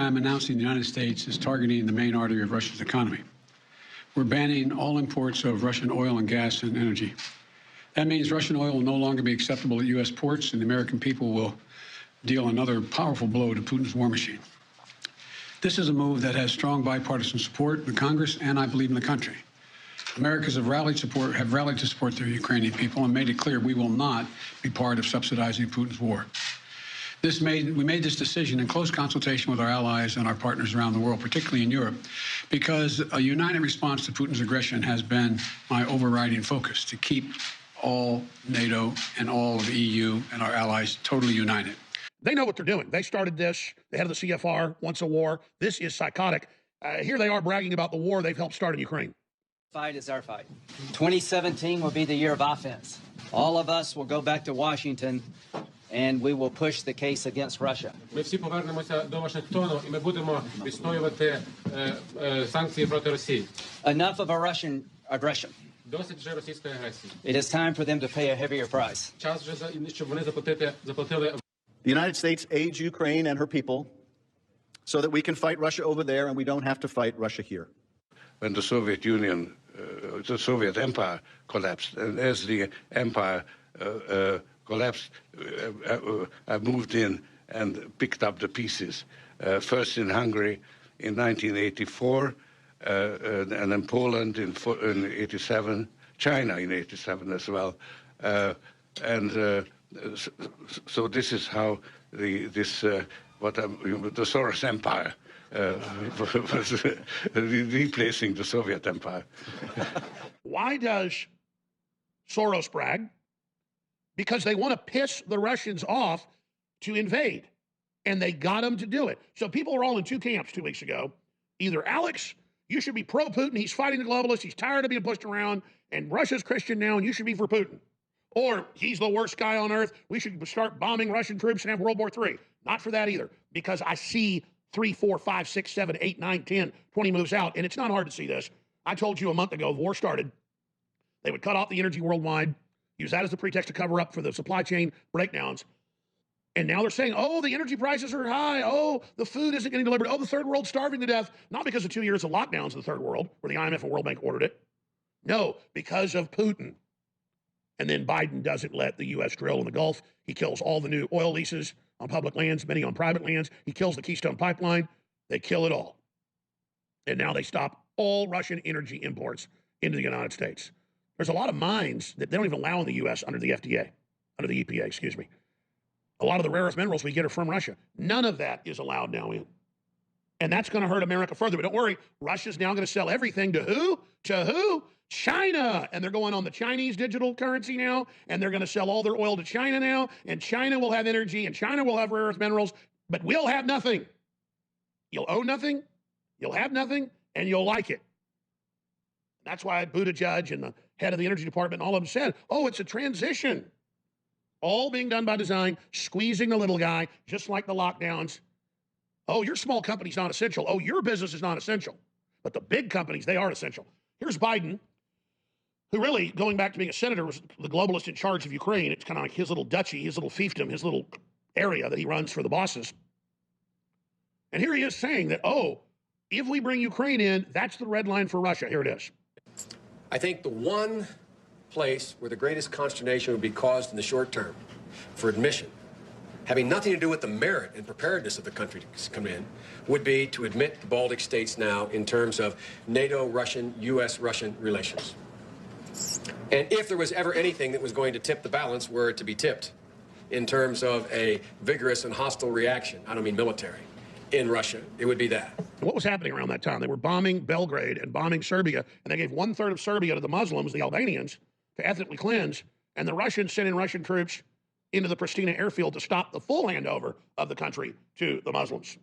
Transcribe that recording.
I'm announcing the United States is targeting the main artery of Russia's economy. We're banning all imports of Russian oil and gas and energy. That means Russian oil will no longer be acceptable at U.S. ports, and the American people will deal another powerful blow to Putin's war machine. This is a move that has strong bipartisan support in Congress and, I believe, in the country. Americans have rallied to support the Ukrainian people and made it clear we will not be part of subsidizing Putin's war. We made this decision in close consultation with our allies and our partners around the world, particularly in Europe, because a united response to Putin's aggression has been my overriding focus, to keep all NATO and all of the EU and our allies totally united. They know what they're doing. They started this. The head of the CFR wants a war. This is psychotic. Here they are bragging about the war they've helped start in Ukraine. Fight is our fight. 2017 will be the year of offense. All of us will go back to Washington and we will push the case against Russia. Ми всі повернемося до Вашингтону і ми будемо відстоювати санкції проти Росії. Enough of a Russian aggression. Досить вже російської агресії. It is time for them to pay a heavier price. Час вже щоб вони заплатили. The United States aids Ukraine and her people so that we can fight Russia over there and we don't have to fight Russia here. When the Soviet Union, the Soviet Empire collapsed, and as the empire collapsed, I moved in and picked up the pieces, first in Hungary in 1984, and then Poland in 87, China in 87 as well. So this is how the Soros Empire was replacing the Soviet Empire. Why does Soros brag? Because they want to piss the Russians off to invade, and they got them to do it. So people are all in two camps 2 weeks ago. Either Alex, you should be pro-Putin, he's fighting the globalists, he's tired of being pushed around, and Russia's Christian now, and you should be for Putin. Or he's the worst guy on earth, we should start bombing Russian troops and have World War III. Not for that either, because I see 3, 4, 5, 6, 7, 8, 9, 10, 20 moves out, and it's not hard to see this. I told you a month ago, the war started, they would cut off the energy worldwide, use that as the pretext to cover up for the supply chain breakdowns. And now they're saying, oh, the energy prices are high. Oh, the food isn't getting delivered. Oh, the third world's starving to death. Not because of 2 years of lockdowns in the third world, where the IMF and World Bank ordered it. No, because of Putin. And then Biden doesn't let the U.S. drill in the Gulf. He kills all the new oil leases on public lands, many on private lands. He kills the Keystone Pipeline. They kill it all. And now they stop all Russian energy imports into the United States. There's a lot of mines that they don't even allow in the U.S. under the FDA, under the EPA, excuse me. A lot of the rare earth minerals we get are from Russia. None of that is allowed now in. And that's going to hurt America further. But don't worry, Russia's now going to sell everything to who? To who? China. And they're going on the Chinese digital currency now, and they're going to sell all their oil to China now, and China will have energy, and China will have rare earth minerals, but we'll have nothing. You'll own nothing, you'll have nothing, and you'll like it. That's why Buttigieg and the head of the energy department, all of them said, oh, it's a transition. All being done by design, squeezing the little guy, just like the lockdowns. Oh, your small company's not essential. Oh, your business is not essential. But the big companies, they are essential. Here's Biden, who really, going back to being a senator, was the globalist in charge of Ukraine. It's kind of like his little duchy, his little fiefdom, his little area that he runs for the bosses. And here he is saying that, oh, if we bring Ukraine in, that's the red line for Russia. Here it is. I think the one place where the greatest consternation would be caused in the short term for admission, having nothing to do with the merit and preparedness of the country to come in, would be to admit the Baltic states now in terms of NATO-Russian, U.S.-Russian relations. And if there was ever anything that was going to tip the balance, were it to be tipped in terms of a vigorous and hostile reaction, I don't mean military, in Russia, it would be that. What was happening around that time? They were bombing Belgrade and bombing Serbia, and they gave 1/3 of Serbia to the Muslims, the Albanians, to ethnically cleanse, and the Russians sent in Russian troops into the Pristina airfield to stop the full handover of the country to the Muslims.